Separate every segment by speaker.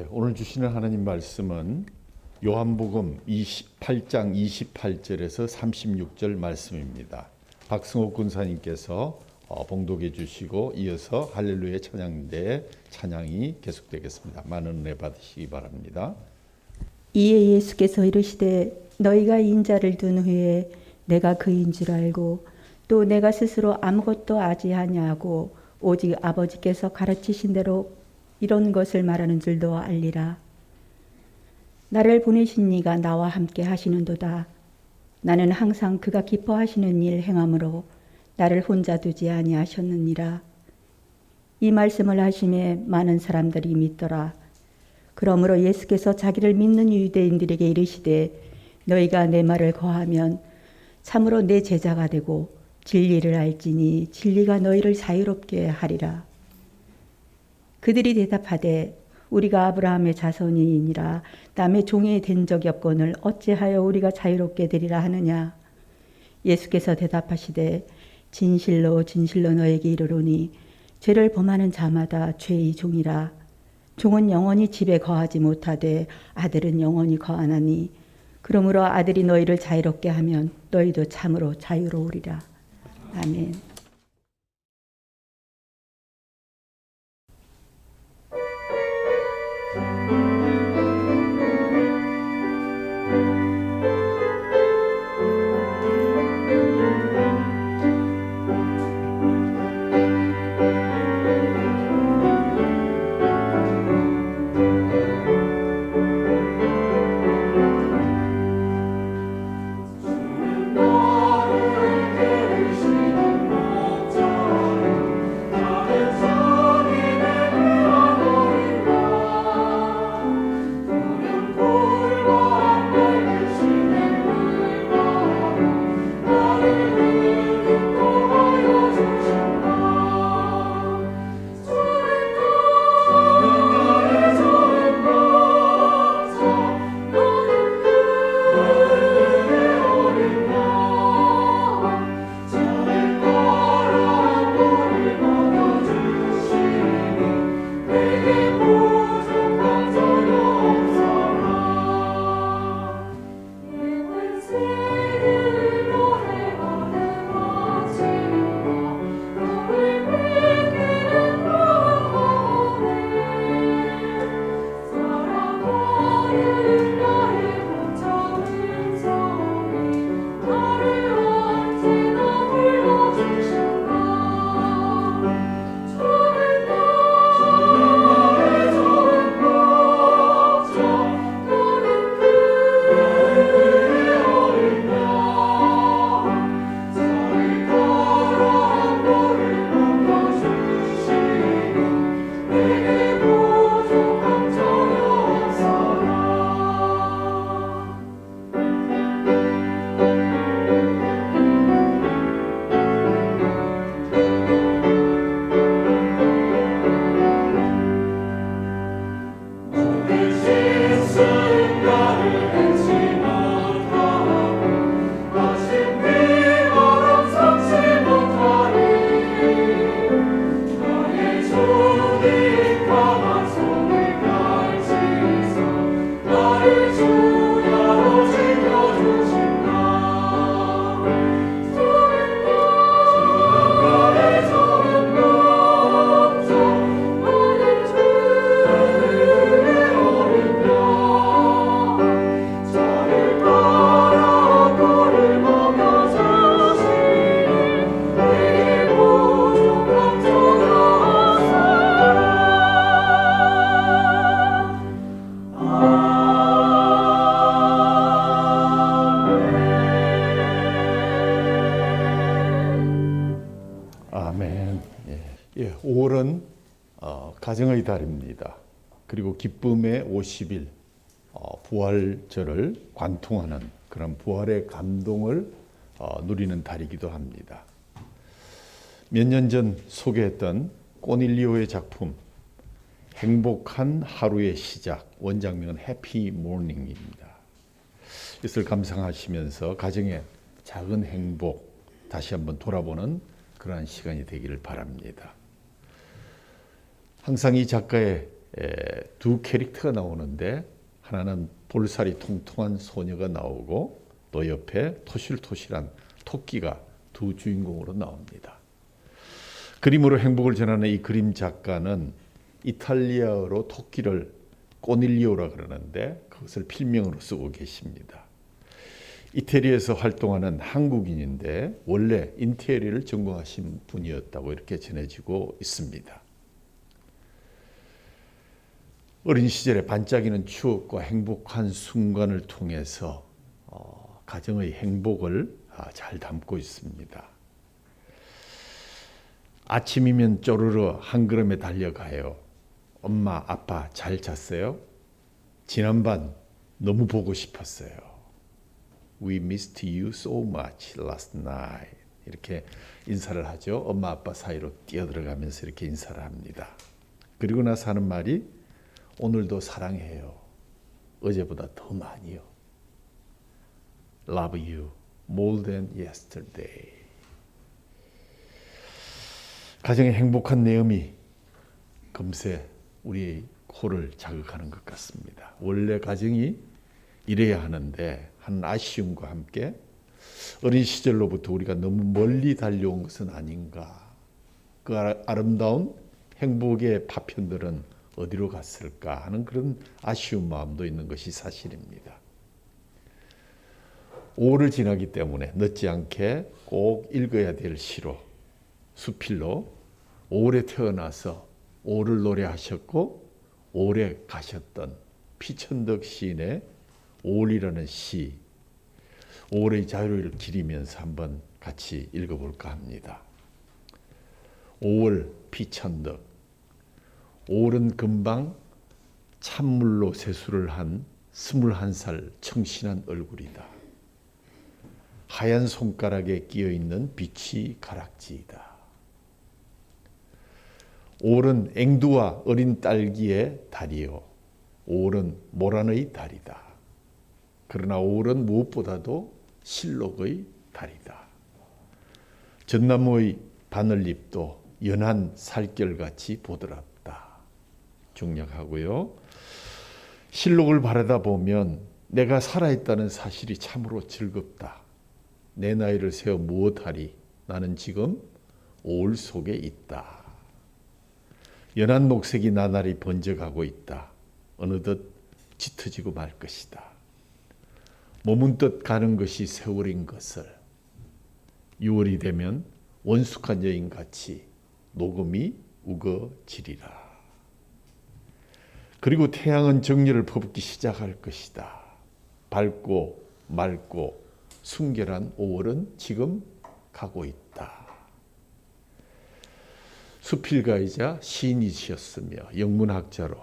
Speaker 1: 오늘 주시는 하나님 말씀은 요한복음 28장 28절에서 36절 말씀입니다. 박승옥 군사님께서 봉독해 주시고 이어서 할렐루야 찬양인데 찬양이 계속되겠습니다. 많은 은혜 받으시기 바랍니다.
Speaker 2: 이에 예수께서 이르시되 너희가 인자를 둔 후에 내가 그인 줄 알고 또 내가 스스로 아무것도 아지하냐고 오직 아버지께서 가르치신 대로 이런 것을 말하는 줄도 알리라. 나를 보내신 이가 나와 함께 하시는도다. 나는 항상 그가 기뻐하시는 일 행함으로 나를 혼자 두지 아니하셨느니라. 이 말씀을 하심에 많은 사람들이 믿더라. 그러므로 예수께서 자기를 믿는 유대인들에게 이르시되 너희가 내 말을 거하면 참으로 내 제자가 되고 진리를 알지니 진리가 너희를 자유롭게 하리라. 그들이 대답하되 우리가 아브라함의 자손이니라 남의 종이 된 적이 없거늘 어찌하여 우리가 자유롭게 되리라 하느냐. 예수께서 대답하시되 진실로 진실로 너에게 이르노니 죄를 범하는 자마다 죄의 종이라. 종은 영원히 집에 거하지 못하되 아들은 영원히 거하나니 그러므로 아들이 너희를 자유롭게 하면 너희도 참으로 자유로우리라. 아멘.
Speaker 1: 아멘. 5월은 가정의 달입니다. 그리고 기쁨의 50일 부활절을 관통하는 그런 부활의 감동을 누리는 달이기도 합니다. 몇 년 전 소개했던 꼬닐리오의 작품 행복한 하루의 시작, 원작명은 해피 모닝입니다. 이것을 감상하시면서 가정의 작은 행복 다시 한번 돌아보는 그러한 시간이 되기를 바랍니다. 항상 이 작가의 두 캐릭터가 나오는데 하나는 볼살이 통통한 소녀가 나오고 또 옆에 토실토실한 토끼가 두 주인공으로 나옵니다. 그림으로 행복을 전하는 이 그림 작가는 이탈리아어로 토끼를 꼬닐리오라 그러는데 그것을 필명으로 쓰고 계십니다. 이태리에서 활동하는 한국인인데 원래 인테리어를 전공하신 분이었다고 이렇게 전해지고 있습니다. 어린 시절에 반짝이는 추억과 행복한 순간을 통해서 가정의 행복을 잘 담고 있습니다. 아침이면 쪼르르 한 걸음에 달려가요. 엄마, 아빠 잘 잤어요? 지난밤 너무 보고 싶었어요. We missed you so much last night. 이렇게 인사를 하죠. 엄마, 아빠 사이로 뛰어들어가면서 이렇게 인사를 합니다. 그리고 나서 하는 말이 오늘도 사랑해요. 어제보다 더 많이요. Love you more than yesterday. 가정의 행복한 내음이 금세 우리의 코를 자극하는 것 같습니다. 원래 가정이 이래야 하는데 한 아쉬움과 함께 어린 시절로부터 우리가 너무 멀리 달려온 것은 아닌가. 그 아름다운 행복의 파편들은 어디로 갔을까 하는 그런 아쉬운 마음도 있는 것이 사실입니다. 5월을 지나기 때문에 늦지 않게 꼭 읽어야 될 시로 수필로 5월에 태어나서 5월을 노래하셨고 5월에 가셨던 피천덕 시인의 5월이라는 시 5월의 자유를 기리면서 한번 같이 읽어볼까 합니다. 5월 피천덕 5월은 금방 찬물로 세수를 한 21살 청신한 얼굴이다. 하얀 손가락에 끼어있는 빛이 가락지이다. 5월은 앵두와 어린 딸기의 달이요. 5월은 모란의 달이다. 그러나 5월은 무엇보다도 실록의 달이다. 전나무의 바늘잎도 연한 살결같이 보드랍다. 중략하고요. 실록을 바라다 보면 내가 살아있다는 사실이 참으로 즐겁다. 내 나이를 세어 무엇하리? 나는 지금 5월 속에 있다. 연한 녹색이 나날이 번져가고 있다. 어느덧 짙어지고 말 것이다. 머문 듯 가는 것이 세월인 것을 6월이 되면 원숙한 여인같이 녹음이 우거지리라. 그리고 태양은 정열을 퍼붓기 시작할 것이다. 밝고 맑고 순결한 5월은 지금 가고 있다. 수필가이자 시인이셨으며 영문학자로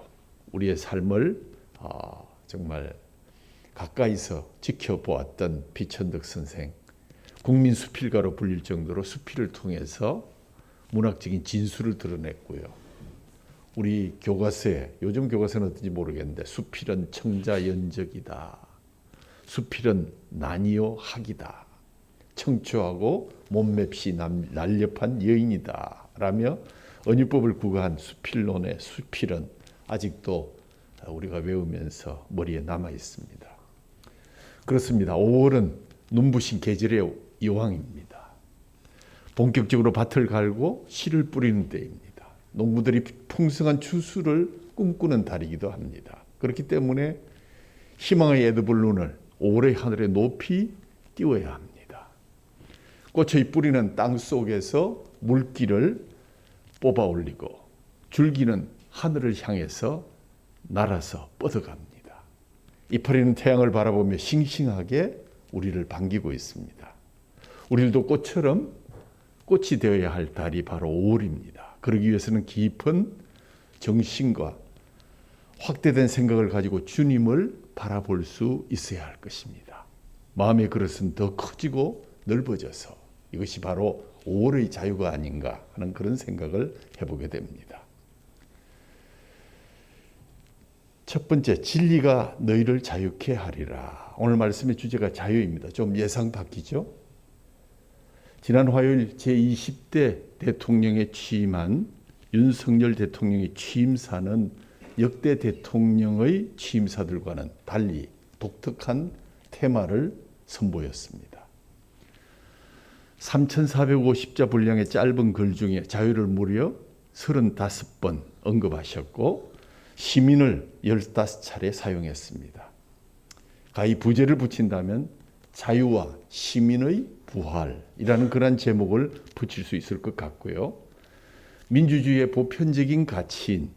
Speaker 1: 우리의 삶을 정말 가까이서 지켜보았던 피천덕 선생, 국민 수필가로 불릴 정도로 수필을 통해서 문학적인 진수를 드러냈고요. 우리 교과서에, 요즘 교과서는 어떤지 모르겠는데 수필은 청자연적이다. 수필은 난이요 학이다. 청초하고 몸맵시 날렵한 여인이다. 라며 언유법을 구가한 수필론의 수필은 아직도 우리가 외우면서 머리에 남아 있습니다. 그렇습니다. 5월은 눈부신 계절의 여왕입니다. 본격적으로 밭을 갈고 씨를 뿌리는 때입니다. 농부들이 풍성한 추수를 꿈꾸는 달이기도 합니다. 그렇기 때문에 희망의 에드블룬을 5월의 하늘에 높이 띄워야 합니다. 꽃의 뿌리는 땅 속에서 물기를 뽑아 올리고 줄기는 하늘을 향해서 날아서 뻗어갑니다. 이파리는 태양을 바라보며 싱싱하게 우리를 반기고 있습니다. 우리들도 꽃처럼 꽃이 되어야 할 달이 바로 5월입니다. 그러기 위해서는 깊은 정신과 확대된 생각을 가지고 주님을 바라볼 수 있어야 할 것입니다. 마음의 그릇은 더 커지고 넓어져서 이것이 바로 5월의 자유가 아닌가 하는 그런 생각을 해보게 됩니다. 첫 번째, 진리가 너희를 자유케 하리라. 오늘 말씀의 주제가 자유입니다. 좀 예상 바뀌죠? 지난 화요일 제20대 대통령에 취임한 윤석열 대통령의 취임사는 역대 대통령의 취임사들과는 달리 독특한 테마를 선보였습니다. 3,450자 분량의 짧은 글 중에 자유를 무려 35번 언급하셨고 시민을 15차례 사용했습니다. 가히 부제를 붙인다면 자유와 시민의 부활이라는 그런 제목을 붙일 수 있을 것 같고요. 민주주의의 보편적인 가치인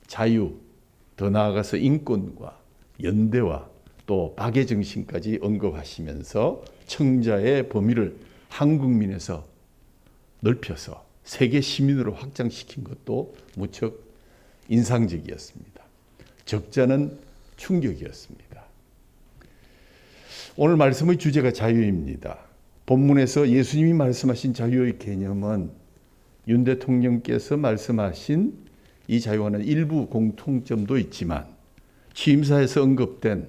Speaker 1: 자유, 더 나아가서 인권과 연대와 또 박애 정신까지 언급하시면서 청자의 범위를 한국민에서 넓혀서 세계 시민으로 확장시킨 것도 무척 인상적이었습니다. 적잖은 충격이었습니다. 오늘 말씀의 주제가 자유입니다. 본문에서 예수님이 말씀하신 자유의 개념은 윤 대통령께서 말씀하신 이 자유와는 일부 공통점도 있지만 취임사에서 언급된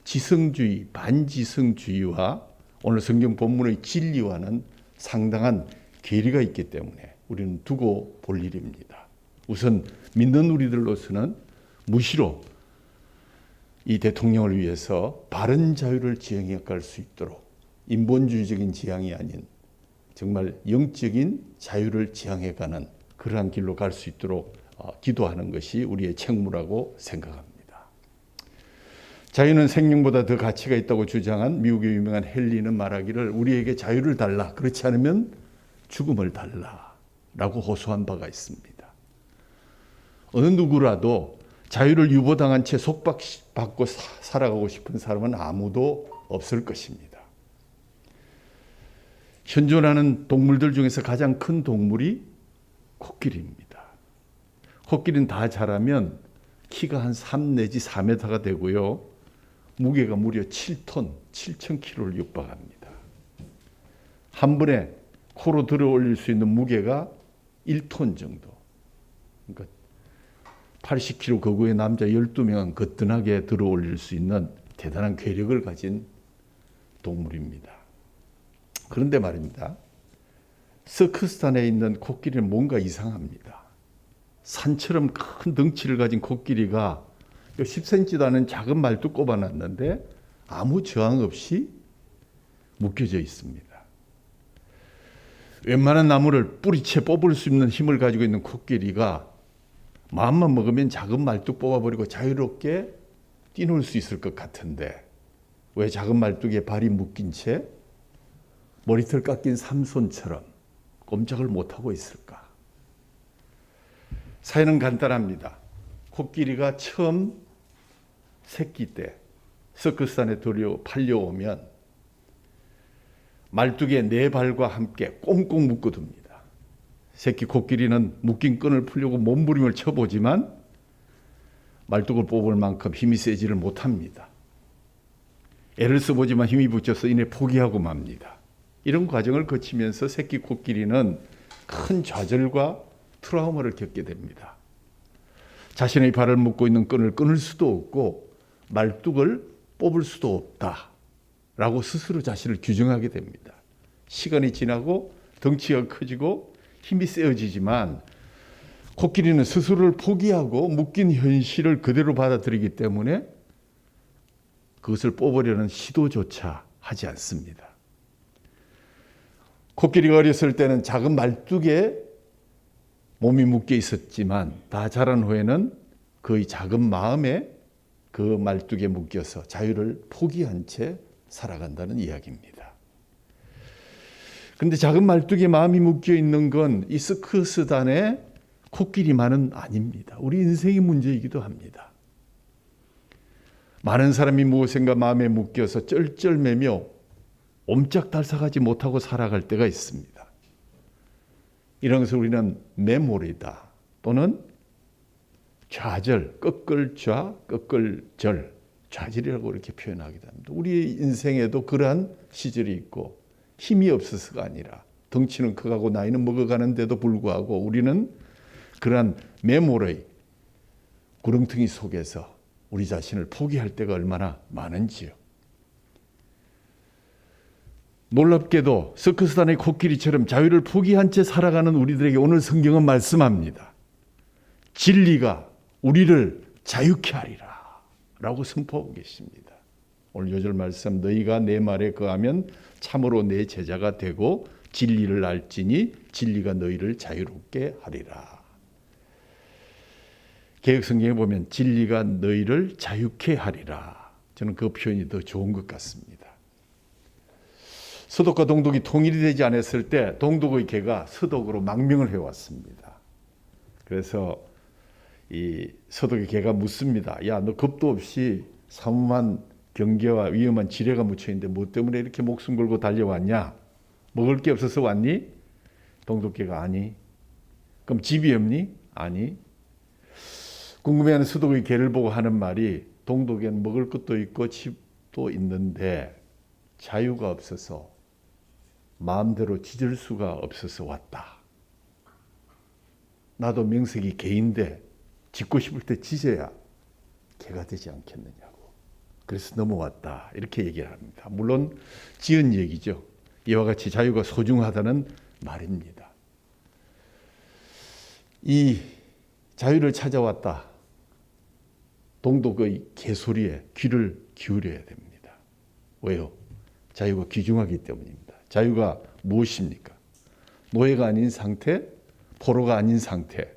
Speaker 1: 지성주의, 반지성주의와 오늘 성경 본문의 진리와는 상당한 괴리가 있기 때문에 우리는 두고 볼 일입니다. 우선 믿는 우리들로서는 무시로 이 대통령을 위해서 바른 자유를 지향해 갈 수 있도록 인본주의적인 지향이 아닌 정말 영적인 자유를 지향해 가는 그러한 길로 갈 수 있도록 기도하는 것이 우리의 책무라고 생각합니다. 자유는 생명보다 더 가치가 있다고 주장한 미국의 유명한 헨리는 말하기를 우리에게 자유를 달라, 그렇지 않으면 죽음을 달라라고 호소한 바가 있습니다. 어느 누구라도 자유를 유보당한 채 속박받고 살아가고 싶은 사람은 아무도 없을 것입니다. 현존하는 동물들 중에서 가장 큰 동물이 코끼리입니다. 코끼리는 다 자라면 키가 한 3 내지 4m가 되고요. 무게가 무려 7톤, 7,000kg를 육박합니다. 한 번에 코로 들어 올릴 수 있는 무게가 1톤 정도. 그러니까 80kg 거구의 남자 12명은 거뜬하게 들어 올릴 수 있는 대단한 괴력을 가진 동물입니다. 그런데 말입니다. 서커스단에 있는 코끼리는 뭔가 이상합니다. 산처럼 큰 덩치를 가진 코끼리가 10cm도 않은 작은 말뚝 꼽아놨는데 아무 저항 없이 묶여져 있습니다. 웬만한 나무를 뿌리채 뽑을 수 있는 힘을 가지고 있는 코끼리가 마음만 먹으면 작은 말뚝 뽑아버리고 자유롭게 뛰놀 수 있을 것 같은데 왜 작은 말뚝에 발이 묶인 채 머리털 깎인 삼손처럼 꼼짝을 못하고 있을까? 사연은 간단합니다. 코끼리가 처음 새끼 때 서커스단에 팔려오면 말뚝에 네 발과 함께 꽁꽁 묶어둡니다. 새끼 코끼리는 묶인 끈을 풀려고 몸부림을 쳐보지만 말뚝을 뽑을 만큼 힘이 세지를 못합니다. 애를 써보지만 힘이 붙여서 이내 포기하고 맙니다. 이런 과정을 거치면서 새끼 코끼리는 큰 좌절과 트라우마를 겪게 됩니다. 자신의 발을 묶고 있는 끈을 끊을 수도 없고 말뚝을 뽑을 수도 없다라고 스스로 자신을 규정하게 됩니다. 시간이 지나고 덩치가 커지고 힘이 세어지지만 코끼리는 스스로를 포기하고 묶인 현실을 그대로 받아들이기 때문에 그것을 뽑으려는 시도조차 하지 않습니다. 코끼리가 어렸을 때는 작은 말뚝에 몸이 묶여 있었지만 다 자란 후에는 그의 작은 마음에 그 말뚝에 묶여서 자유를 포기한 채 살아간다는 이야기입니다. 그런데 작은 말뚝에 마음이 묶여 있는 건 이 서커스단의 코끼리만은 아닙니다. 우리 인생의 문제이기도 합니다. 많은 사람이 무엇인가 마음에 묶여서 쩔쩔매며 옴짝달싹하지 못하고 살아갈 때가 있습니다. 이런 것을 우리는 메모리다 또는 좌절, 꺾을좌, 꺾을절, 좌절이라고 이렇게 표현하기도 합니다. 우리 인생에도 그러한 시절이 있고 힘이 없어서가 아니라 덩치는 커가고 나이는 먹어가는데도 불구하고 우리는 그러한 메모리, 구렁텅이 속에서 우리 자신을 포기할 때가 얼마나 많은지요. 놀랍게도 서커스단의 코끼리처럼 자유를 포기한 채 살아가는 우리들에게 오늘 성경은 말씀합니다. 진리가 우리를 자유케 하리라 라고 선포하고 계십니다. 오늘 요절 말씀, 너희가 내 말에 거하면 참으로 내 제자가 되고 진리를 알지니 진리가 너희를 자유롭게 하리라. 개역성경에 보면 진리가 너희를 자유케 하리라. 저는 그 표현이 더 좋은 것 같습니다. 서독과 동독이 통일이 되지 않았을 때 동독의 개가 서독으로 망명을 해왔습니다. 그래서 이 서독의 개가 묻습니다. 야, 너 겁도 없이 삼엄한 경계와 위험한 지뢰가 묻혀있는데 뭐 때문에 이렇게 목숨 걸고 달려왔냐? 먹을 게 없어서 왔니? 동독개가 아니. 그럼 집이 없니? 아니. 궁금해하는 서독의 개를 보고 하는 말이 동독에는 먹을 것도 있고 집도 있는데 자유가 없어서 마음대로 짖을 수가 없어서 왔다. 나도 명색이 개인데 짖고 싶을 때 짖어야 개가 되지 않겠느냐고. 그래서 넘어왔다. 이렇게 얘기를 합니다. 물론 지은 얘기죠. 이와 같이 자유가 소중하다는 말입니다. 이 자유를 찾아왔다. 동독의 개소리에 귀를 기울여야 됩니다. 왜요? 자유가 귀중하기 때문입니다. 자유가 무엇입니까? 노예가 아닌 상태, 포로가 아닌 상태,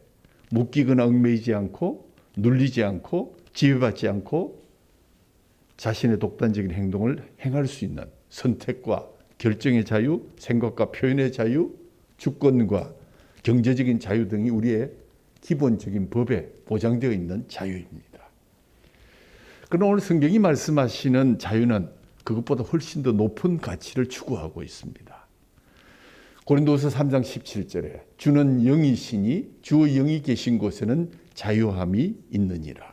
Speaker 1: 묶이거나 얽매이지 않고 눌리지 않고 지배받지 않고 자신의 독단적인 행동을 행할 수 있는 선택과 결정의 자유, 생각과 표현의 자유, 주권과 경제적인 자유 등이 우리의 기본적인 법에 보장되어 있는 자유입니다. 그러나 오늘 성경이 말씀하시는 자유는 그것보다 훨씬 더 높은 가치를 추구하고 있습니다. 고린도서 3장 17절에 주는 영이시니 주의 영이 계신 곳에는 자유함이 있느니라.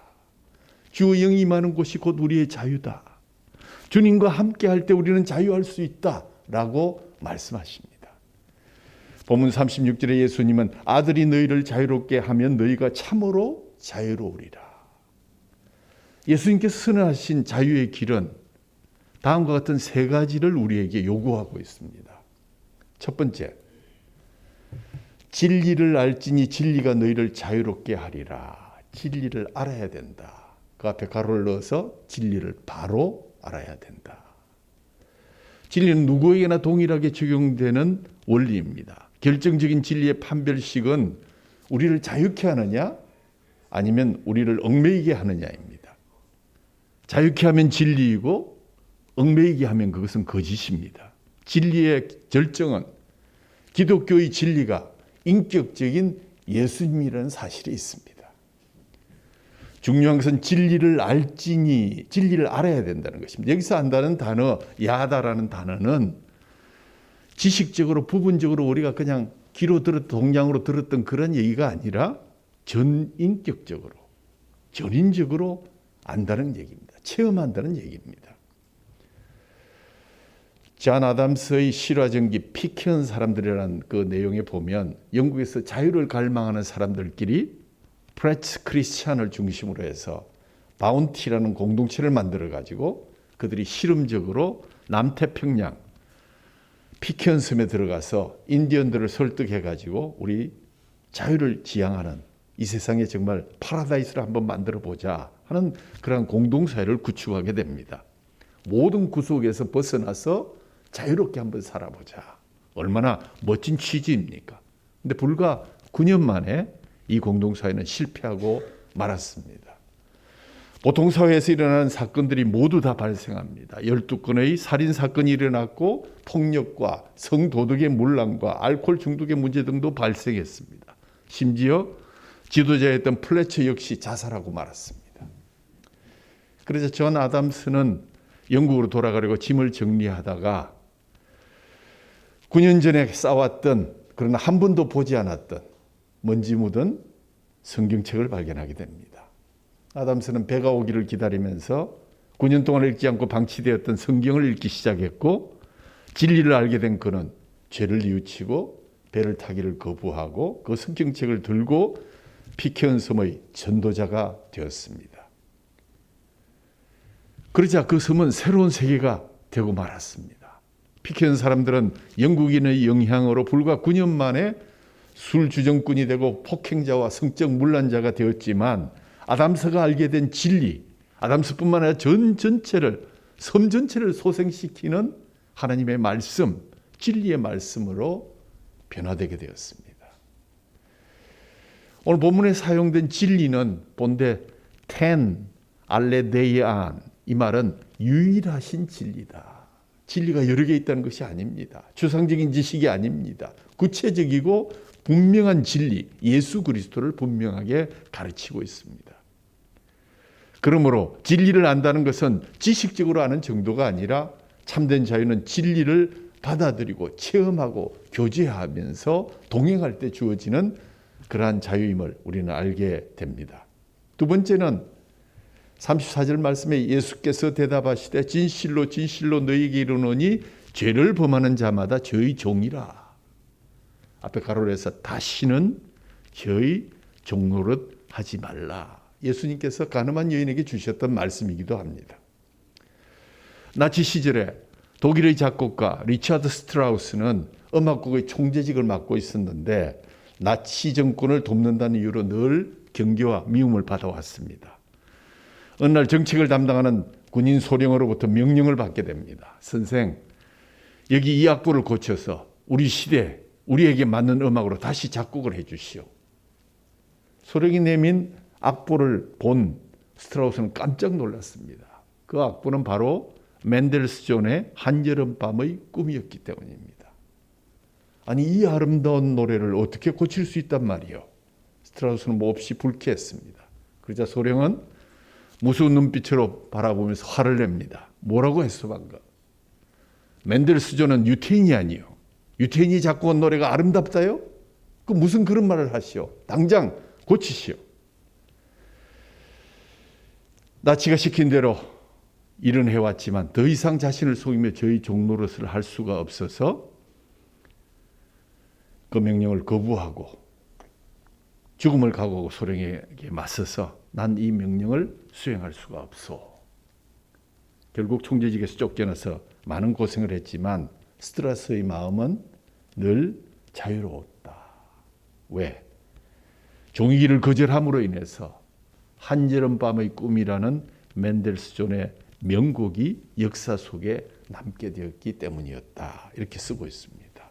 Speaker 1: 주의 영이 임하는 곳이 곧 우리의 자유다. 주님과 함께 할 때 우리는 자유할 수 있다라고 말씀하십니다. 본문 36절에 예수님은 아들이 너희를 자유롭게 하면 너희가 참으로 자유로우리라. 예수님께서 선언하신 자유의 길은 다음과 같은 세 가지를 우리에게 요구하고 있습니다. 첫 번째, 진리를 알지니 진리가 너희를 자유롭게 하리라. 진리를 알아야 된다. 그 앞에 가로를 넣어서 진리를 바로 알아야 된다. 진리는 누구에게나 동일하게 적용되는 원리입니다. 결정적인 진리의 판별식은 우리를 자유케 하느냐 아니면 우리를 얽매이게 하느냐입니다. 자유케 하면 진리이고 얽매이게 하면 그것은 거짓입니다. 진리의 절정은 기독교의 진리가 인격적인 예수님이라는 사실이 있습니다. 중요한 것은 진리를 알지니, 진리를 알아야 된다는 것입니다. 여기서 안다는 단어, 야다라는 단어는 지식적으로 부분적으로 우리가 그냥 귀로 동양으로 들었던 그런 얘기가 아니라 전인격적으로, 전인적으로 안다는 얘기입니다. 체험한다는 얘기입니다. 존 아담스의 실화전기 피케언 사람들이라는 그 내용에 보면 영국에서 자유를 갈망하는 사람들끼리 프레츠 크리스찬을 중심으로 해서 바운티라는 공동체를 만들어 가지고 그들이 실험적으로 남태평양 피케언 섬에 들어가서 인디언들을 설득해 가지고 우리 자유를 지향하는 이 세상에 정말 파라다이스를 한번 만들어 보자 하는 그런 공동사회를 구축하게 됩니다. 모든 구속에서 벗어나서 자유롭게 한번 살아보자. 얼마나 멋진 취지입니까? 근데 불과 9년 만에 이 공동사회는 실패하고 말았습니다. 보통 사회에서 일어나는 사건들이 모두 다 발생합니다. 12건의 살인사건이 일어났고 폭력과 성도덕의 문란과 알코올 중독의 문제 등도 발생했습니다. 심지어 지도자였던 플래처 역시 자살하고 말았습니다. 그래서 존 아담스는 영국으로 돌아가려고 짐을 정리하다가 9년 전에 쌓았던 그러나 한 번도 보지 않았던 먼지 묻은 성경책을 발견하게 됩니다. 아담스는 배가 오기를 기다리면서 9년 동안 읽지 않고 방치되었던 성경을 읽기 시작했고 진리를 알게 된 그는 죄를 뉘우치고 배를 타기를 거부하고 그 성경책을 들고 피케언 섬의 전도자가 되었습니다. 그러자 그 섬은 새로운 세계가 되고 말았습니다. 피케언 사람들은 영국인의 영향으로 불과 9년 만에 술 주정꾼이 되고 폭행자와 성적 문란자가 되었지만 아담서가 알게 된 진리, 아담서뿐만 아니라 섬 전체를 소생시키는 하나님의 말씀, 진리의 말씀으로 변화되게 되었습니다. 오늘 본문에 사용된 진리는 본데 텐 알레데이안, 이 말은 유일하신 진리다. 진리가 여러 개 있다는 것이 아닙니다. 추상적인 지식이 아닙니다. 구체적이고 분명한 진리, 예수 그리스도를 분명하게 가르치고 있습니다. 그러므로 진리를 안다는 것은 지식적으로 아는 정도가 아니라 참된 자유는 진리를 받아들이고 체험하고 교제하면서 동행할 때 주어지는 그러한 자유임을 우리는 알게 됩니다. 두 번째는 34절 말씀에 예수께서 대답하시되 진실로 진실로 너희에게 이르노니 죄를 범하는 자마다 저희 종이라. 앞에 가로를 해서 다시는 저희 종노릇 하지 말라. 예수님께서 가늠한 여인에게 주셨던 말씀이기도 합니다. 나치 시절에 독일의 작곡가 리차드 스트라우스는 음악국의 총재직을 맡고 있었는데 나치 정권을 돕는다는 이유로 늘 경계와 미움을 받아왔습니다. 어느 날 정책을 담당하는 군인 소령으로부터 명령을 받게 됩니다. 선생, 여기 이 악보를 고쳐서 우리 시대, 우리에게 맞는 음악으로 다시 작곡을 해 주시오. 소령이 내민 악보를 본 스트라우스는 깜짝 놀랐습니다. 그 악보는 바로 맨델스존의 한여름밤의 꿈이었기 때문입니다. 아니, 이 아름다운 노래를 어떻게 고칠 수 있단 말이요? 스트라우스는 몹시 불쾌했습니다. 그러자 소령은 무서운 눈빛으로 바라보면서 화를 냅니다. 뭐라고 했어 방금? 맨델스존은 유태인이 아니요. 유태인이 작곡한 노래가 아름답다요? 그 무슨 그런 말을 하시오? 당장 고치시오. 나치가 시킨 대로 일은 해왔지만 더 이상 자신을 속이며 저희 종노릇을 할 수가 없어서 그 명령을 거부하고 죽음을 각오하고 소령에게 맞서서 난 이 명령을 수행할 수가 없소. 결국 총재직에서 쫓겨나서 많은 고생을 했지만 스트라스의 마음은 늘 자유로웠다. 왜? 종이기를 거절함으로 인해서 한여름밤의 꿈이라는 맨델스존의 명곡이 역사 속에 남게 되었기 때문이었다. 이렇게 쓰고 있습니다.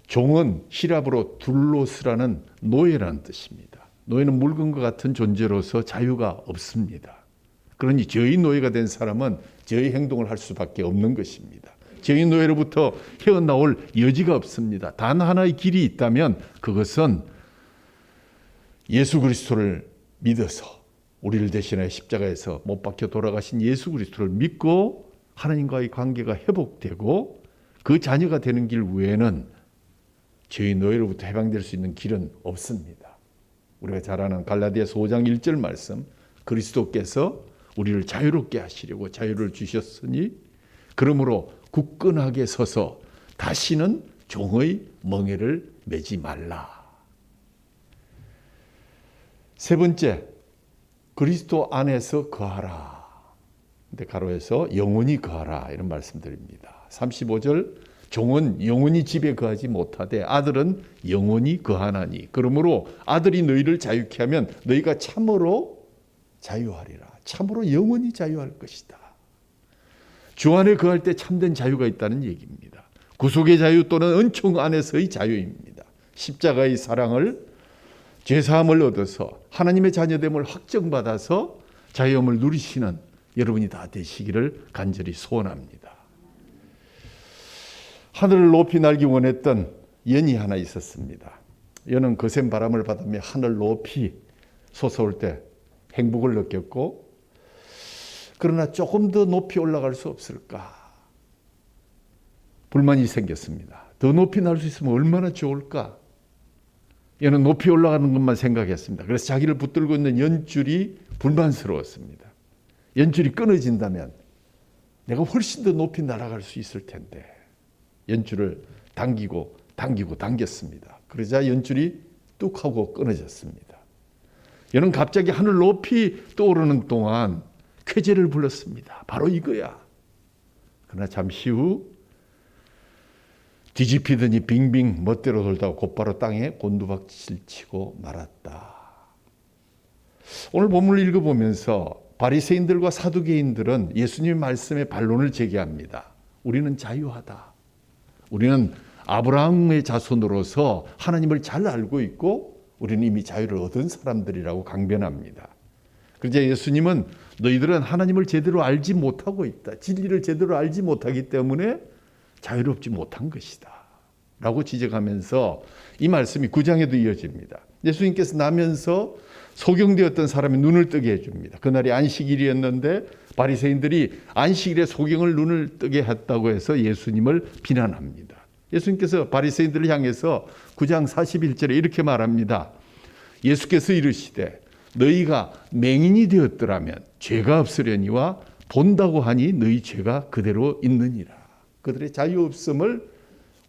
Speaker 1: 종은 히랍어로 둘로스라는 노예라는 뜻입니다. 노예는 물건과 같은 존재로서 자유가 없습니다. 그러니 저희 노예가 된 사람은 저희 행동을 할 수밖에 없는 것입니다. 저희 노예로부터 헤어나올 여지가 없습니다. 단 하나의 길이 있다면 그것은 예수 그리스도를 믿어서 우리를 대신하여 십자가에서 못 박혀 돌아가신 예수 그리스도를 믿고 하나님과의 관계가 회복되고 그 자녀가 되는 길 외에는 저희 노예로부터 해방될 수 있는 길은 없습니다. 우리가 잘 아는 갈라디아서 5장 1절 말씀, 그리스도께서 우리를 자유롭게 하시려고 자유를 주셨으니 그러므로 굳건하게 서서 다시는 종의 멍에를 매지 말라. 세 번째, 그리스도 안에서 거하라. 근데 가로에서 영원히 거하라 이런 말씀드립니다. 35절, 종은 영원히 집에 거하지 못하되 아들은 영원히 거하나니 그러므로 아들이 너희를 자유케 하면 너희가 참으로 자유하리라. 참으로 영원히 자유할 것이다. 주 안에 거할 때 참된 자유가 있다는 얘기입니다. 구속의 자유 또는 은총 안에서의 자유입니다. 십자가의 사랑을 죄사함을 얻어서 하나님의 자녀됨을 확정받아서 자유함을 누리시는 여러분이 다 되시기를 간절히 소원합니다. 하늘을 높이 날기 원했던 연이 하나 있었습니다. 연은 거센 바람을 받으며 하늘 높이 솟아올 때 행복을 느꼈고 그러나 조금 더 높이 올라갈 수 없을까? 불만이 생겼습니다. 더 높이 날 수 있으면 얼마나 좋을까? 얘는 높이 올라가는 것만 생각했습니다. 그래서 자기를 붙들고 있는 연줄이 불만스러웠습니다. 연줄이 끊어진다면 내가 훨씬 더 높이 날아갈 수 있을 텐데 연줄을 당겼습니다. 그러자 연줄이 뚝 하고 끊어졌습니다. 얘는 갑자기 하늘 높이 떠오르는 동안 쾌재를 불렀습니다. 바로 이거야. 그러나 잠시 후 뒤집히더니 빙빙 멋대로 돌다가 곧바로 땅에 곤두박질 치고 말았다. 오늘 본문을 읽어보면서 바리새인들과 사두개인들은 예수님의 말씀에 반론을 제기합니다. 우리는 자유하다. 우리는 아브라함의 자손으로서 하나님을 잘 알고 있고 우리는 이미 자유를 얻은 사람들이라고 강변합니다. 그러자 예수님은 너희들은 하나님을 제대로 알지 못하고 있다. 진리를 제대로 알지 못하기 때문에 자유롭지 못한 것이다. 라고 지적하면서 이 말씀이 9장에도 이어집니다. 예수님께서 나면서 소경되었던 사람의 눈을 뜨게 해줍니다. 그날이 안식일이었는데 바리새인들이 안식일에 소경을 눈을 뜨게 했다고 해서 예수님을 비난합니다. 예수님께서 바리새인들을 향해서 9장 41절에 이렇게 말합니다. 예수께서 이르시되 너희가 맹인이 되었더라면 죄가 없으려니와 본다고 하니 너희 죄가 그대로 있느니라. 그들의 자유 없음을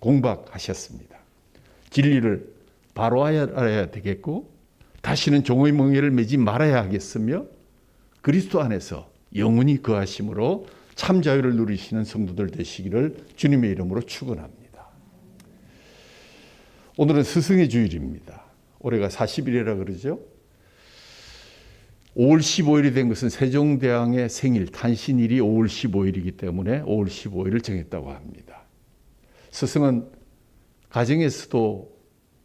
Speaker 1: 공박하셨습니다. 진리를 바로 알아야 되겠고 다시는 종의 멍에를 매지 말아야 하겠으며 그리스도 안에서 영원히 거하심으로 참 자유를 누리시는 성도들 되시기를 주님의 이름으로 축원합니다. 오늘은 스승의 주일입니다. 올해가 40일이라 그러죠. 5월 15일이 된 것은 세종대왕의 생일 탄신일이 5월 15일이기 때문에 5월 15일을 정했다고 합니다. 스승은 가정에서도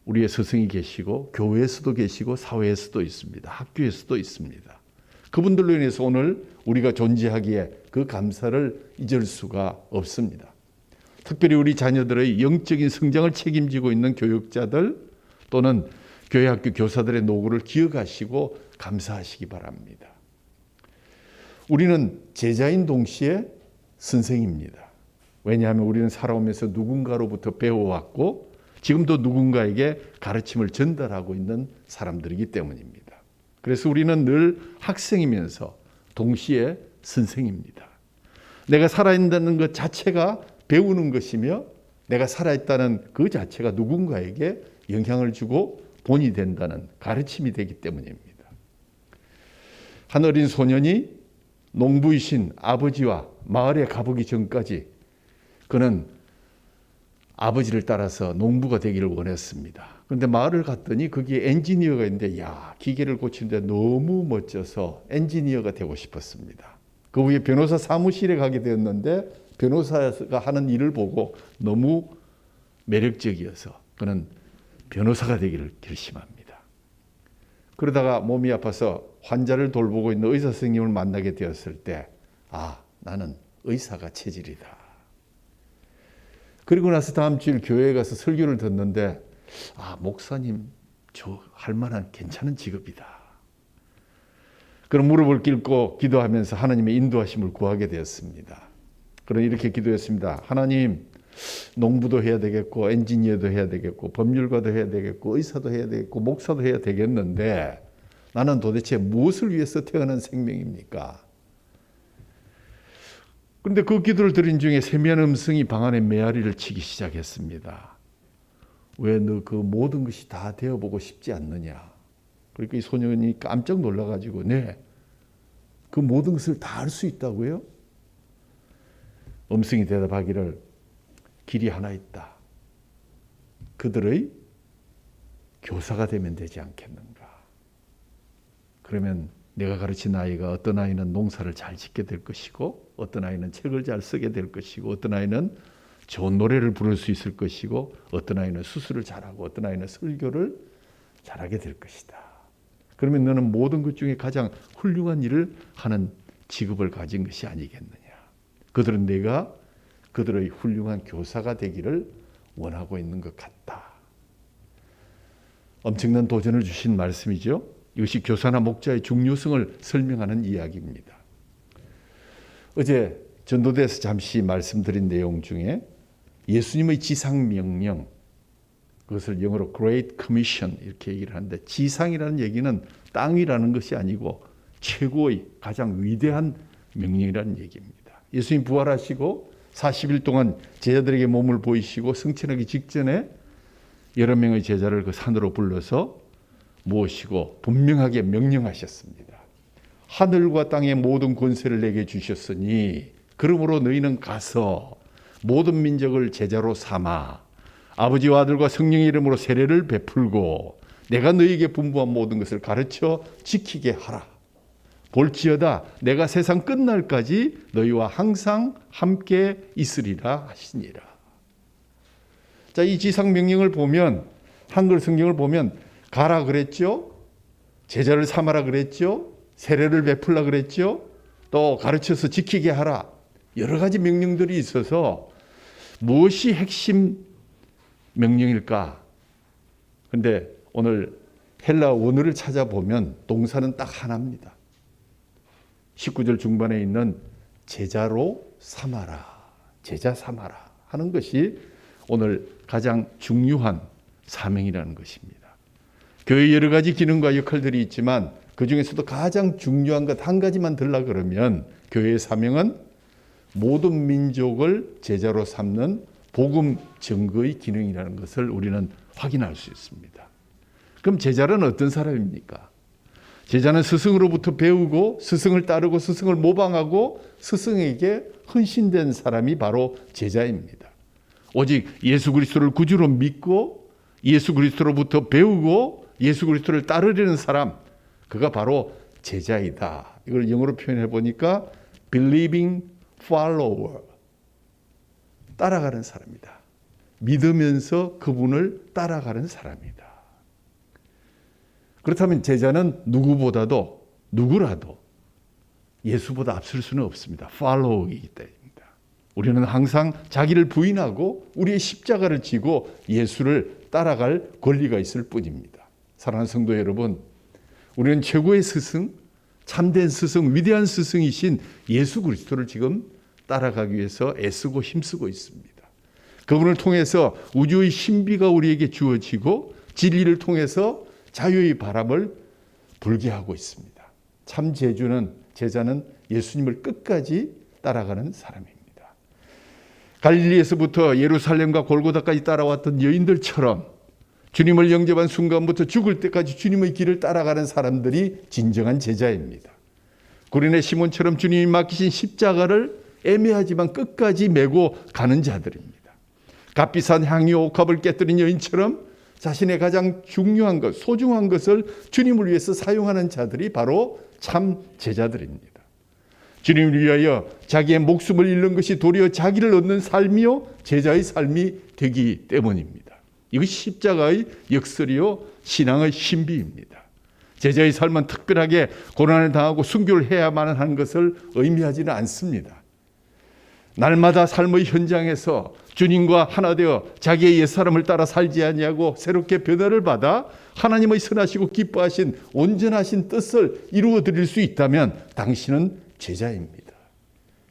Speaker 1: 우리의 스승이 계시고 교회에서도 계시고 사회에서도 있습니다. 학교에서도 있습니다. 그분들로 인해서 오늘 우리가 존재하기에 그 감사를 잊을 수가 없습니다. 특별히 우리 자녀들의 영적인 성장을 책임지고 있는 교육자들 또는 교회학교 교사들의 노고를 기억하시고 감사하시기 바랍니다. 우리는 제자인 동시에 선생입니다. 왜냐하면 우리는 살아오면서 누군가로부터 배워왔고 지금도 누군가에게 가르침을 전달하고 있는 사람들이기 때문입니다. 그래서 우리는 늘 학생이면서 동시에 선생입니다. 내가 살아있다는 것 자체가 배우는 것이며 내가 살아있다는 그 자체가 누군가에게 영향을 주고 본이 된다는 가르침이 되기 때문입니다. 한 어린 소년이 농부이신 아버지와 마을에 가보기 전까지 그는 아버지를 따라서 농부가 되기를 원했습니다. 그런데 마을을 갔더니 거기에 엔지니어가 있는데 기계를 고치는데 너무 멋져서 엔지니어가 되고 싶었습니다. 그 후에 변호사 사무실에 가게 되었는데 변호사가 하는 일을 보고 너무 매력적이어서 그는 변호사가 되기를 결심합니다. 그러다가 몸이 아파서 환자를 돌보고 있는 의사 선생님을 만나게 되었을 때 나는 의사가 체질이다. 그리고 나서 다음 주일 교회에 가서 설교를 듣는데 목사님 저 할 만한 괜찮은 직업이다. 그런 무릎을 꿇고 기도하면서 하나님의 인도하심을 구하게 되었습니다. 그런 이렇게 기도했습니다. 하나님 농부도 해야 되겠고 엔지니어도 해야 되겠고 법률가도 해야 되겠고 의사도 해야 되겠고 목사도 해야 되겠는데 나는 도대체 무엇을 위해서 태어난 생명입니까? 그런데 그 기도를 드린 중에 세미한 음성이 방 안에 메아리를 치기 시작했습니다. 왜 너 그 모든 것이 다 되어보고 싶지 않느냐? 그러니까 이 소년이 깜짝 놀라가지고 그 모든 것을 다 할 수 있다고요? 음성이 대답하기를 길이 하나 있다. 그들의 교사가 되면 되지 않겠는가? 그러면 내가 가르친 아이가 어떤 아이는 농사를 잘 짓게 될 것이고 어떤 아이는 책을 잘 쓰게 될 것이고 어떤 아이는 좋은 노래를 부를 수 있을 것이고 어떤 아이는 수술을 잘하고 어떤 아이는 설교를 잘하게 될 것이다. 그러면 너는 모든 것 중에 가장 훌륭한 일을 하는 직업을 가진 것이 아니겠느냐. 그들은 내가 그들의 훌륭한 교사가 되기를 원하고 있는 것 같다. 엄청난 도전을 주신 말씀이죠. 이것이 교사나 목자의 중요성을 설명하는 이야기입니다. 어제 전도대에서 잠시 말씀드린 내용 중에 예수님의 지상명령, 그것을 영어로 Great Commission 이렇게 얘기를 하는데 지상이라는 얘기는 땅이라는 것이 아니고 최고의 가장 위대한 명령이라는 얘기입니다. 예수님 부활하시고 40일 동안 제자들에게 몸을 보이시고 승천하기 직전에 여러 명의 제자를 그 산으로 불러서 모시고 분명하게 명령하셨습니다. 하늘과 땅의 모든 권세를 내게 주셨으니 그러므로 너희는 가서 모든 민족을 제자로 삼아 아버지와 아들과 성령의 이름으로 세례를 베풀고 내가 너희에게 분부한 모든 것을 가르쳐 지키게 하라. 볼지어다 내가 세상 끝날까지 너희와 항상 함께 있으리라 하시니라. 자, 이 지상 명령을 보면, 한글 성경을 보면 가라 그랬죠. 제자를 삼아라 그랬죠. 세례를 베풀라 그랬죠. 또 가르쳐서 지키게 하라. 여러 가지 명령들이 있어서 무엇이 핵심 명령일까? 근데 오늘 헬라 원어를 찾아보면 동사는 딱 하나입니다. 19절 중반에 있는 제자로 삼아라, 제자 삼아라 하는 것이 오늘 가장 중요한 사명이라는 것입니다. 교회의 여러 가지 기능과 역할들이 있지만 그 중에서도 가장 중요한 것 한 가지만 들라 그러면 교회의 사명은 모든 민족을 제자로 삼는 복음 증거의 기능이라는 것을 우리는 확인할 수 있습니다. 그럼 제자는 어떤 사람입니까? 제자는 스승으로부터 배우고 스승을 따르고 스승을 모방하고 스승에게 헌신된 사람이 바로 제자입니다. 오직 예수 그리스도를 구주로 믿고 예수 그리스도로부터 배우고 예수 그리스도를 따르려는 사람, 그가 바로 제자이다. 이걸 영어로 표현해 보니까 believing follower, 따라가는 사람이다. 믿으면서 그분을 따라가는 사람이다. 그렇다면 제자는 누구라도 예수보다 앞설 수는 없습니다. follow이기 때문입니다. 우리는 항상 자기를 부인하고 우리의 십자가를 지고 예수를 따라갈 권리가 있을 뿐입니다. 사랑하는 성도 여러분, 우리는 최고의 스승, 참된 스승, 위대한 스승이신 예수 그리스도를 지금 따라가기 위해서 애쓰고 힘쓰고 있습니다. 그분을 통해서 우주의 신비가 우리에게 주어지고 진리를 통해서 자유의 바람을 불게 하고 있습니다. 참 제자는 예수님을 끝까지 따라가는 사람입니다. 갈릴리에서부터 예루살렘과 골고다까지 따라왔던 여인들처럼 주님을 영접한 순간부터 죽을 때까지 주님의 길을 따라가는 사람들이 진정한 제자입니다. 구레네 시몬처럼 주님이 맡기신 십자가를 애매하지만 끝까지 메고 가는 자들입니다. 값비싼 향유 옥합을 깨뜨린 여인처럼 자신의 가장 중요한 것, 소중한 것을 주님을 위해서 사용하는 자들이 바로 참 제자들입니다. 주님을 위하여 자기의 목숨을 잃는 것이 도리어 자기를 얻는 삶이요 제자의 삶이 되기 때문입니다. 이것이 십자가의 역설이요 신앙의 신비입니다. 제자의 삶은 특별하게 고난을 당하고 순교를 해야만 하는 것을 의미하지는 않습니다. 날마다 삶의 현장에서 주님과 하나 되어 자기의 옛사람을 따라 살지 아니하고 새롭게 변화를 받아 하나님의 선하시고 기뻐하신 온전하신 뜻을 이루어 드릴 수 있다면 당신은 제자입니다.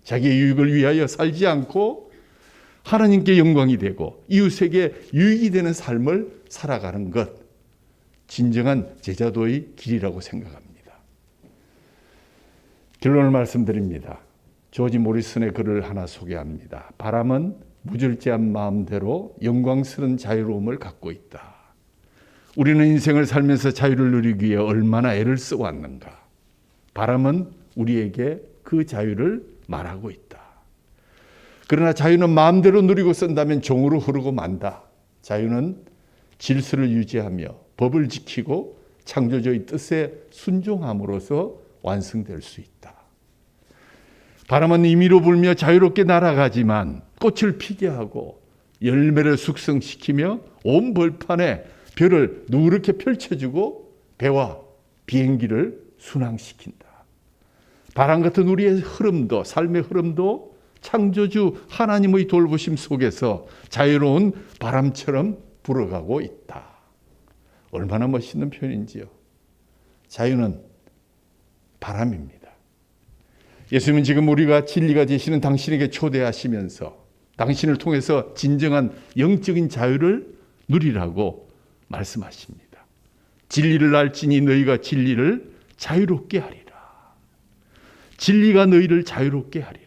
Speaker 1: 자기의 유익을 위하여 살지 않고 하나님께 영광이 되고 이웃에게 유익이 되는 삶을 살아가는 것, 진정한 제자도의 길이라고 생각합니다. 결론을 말씀드립니다. 조지 모리슨의 글을 하나 소개합니다. 바람은 무절제한 마음대로 영광스러운 자유로움을 갖고 있다. 우리는 인생을 살면서 자유를 누리기 위해 얼마나 애를 써왔는가. 바람은 우리에게 그 자유를 말하고 있다. 그러나 자유는 마음대로 누리고 쓴다면 종으로 흐르고 만다. 자유는 질서를 유지하며 법을 지키고 창조주의 뜻에 순종함으로써 완성될 수 있다. 바람은 임의로 불며 자유롭게 날아가지만 꽃을 피게 하고 열매를 숙성시키며 온 벌판에 별을 누렇게 펼쳐주고 배와 비행기를 순항시킨다. 바람 같은 우리의 흐름도, 삶의 흐름도 창조주 하나님의 돌보심 속에서 자유로운 바람처럼 불어가고 있다. 얼마나 멋있는 표현인지요. 자유는 바람입니다. 예수님은 지금 우리가 진리가 되시는 당신에게 초대하시면서 당신을 통해서 진정한 영적인 자유를 누리라고 말씀하십니다. 진리를 알지니 너희가 진리를 자유롭게 하리라. 진리가 너희를 자유롭게 하리라.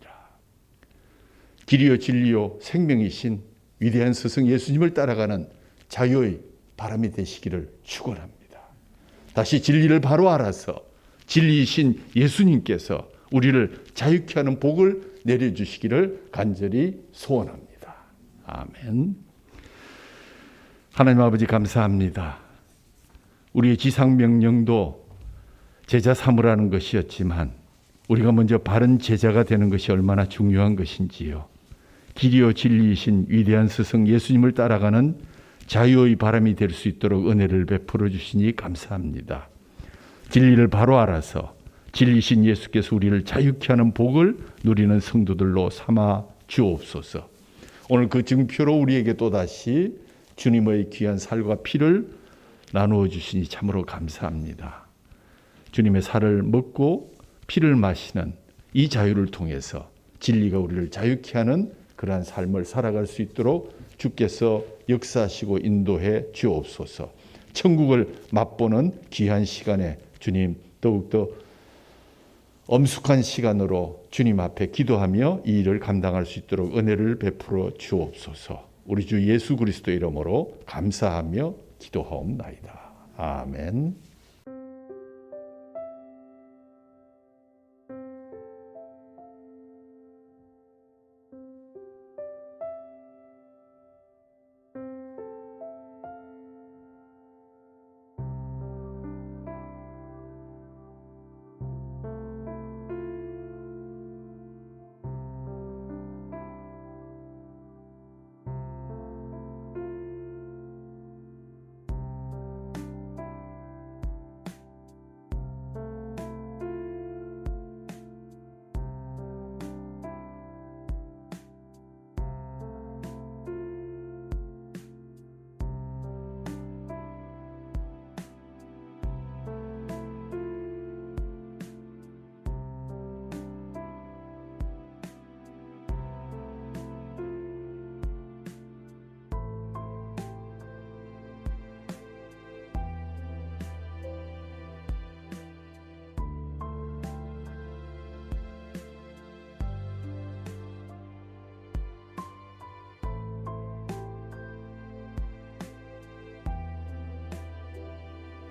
Speaker 1: 길이요 진리요 생명이신 위대한 스승 예수님을 따라가는 자유의 바람이 되시기를 축원합니다. 다시 진리를 바로 알아서 진리이신 예수님께서 우리를 자유케 하는 복을 내려주시기를 간절히 소원합니다. 아멘. 하나님 아버지 감사합니다. 우리의 지상명령도 제자 삼으라는 것이었지만 우리가 먼저 바른 제자가 되는 것이 얼마나 중요한 것인지요. 길이요 진리이신 위대한 스승 예수님을 따라가는 자유의 바람이 될 수 있도록 은혜를 베풀어 주시니 감사합니다. 진리를 바로 알아서 진리신 예수께서 우리를 자유케 하는 복을 누리는 성도들로 삼아 주옵소서. 오늘 그 증표로 우리에게 또다시 주님의 귀한 살과 피를 나누어 주시니 참으로 감사합니다. 주님의 살을 먹고 피를 마시는 이 자유를 통해서 진리가 우리를 자유케 하는 그러한 삶을 살아갈 수 있도록 주께서 역사하시고 인도해 주옵소서. 천국을 맛보는 귀한 시간에 주님 더욱더 엄숙한 시간으로 주님 앞에 기도하며 이 일을 감당할 수 있도록 은혜를 베풀어 주옵소서. 우리 주 예수 그리스도 이름으로 감사하며 기도하옵나이다. 아멘.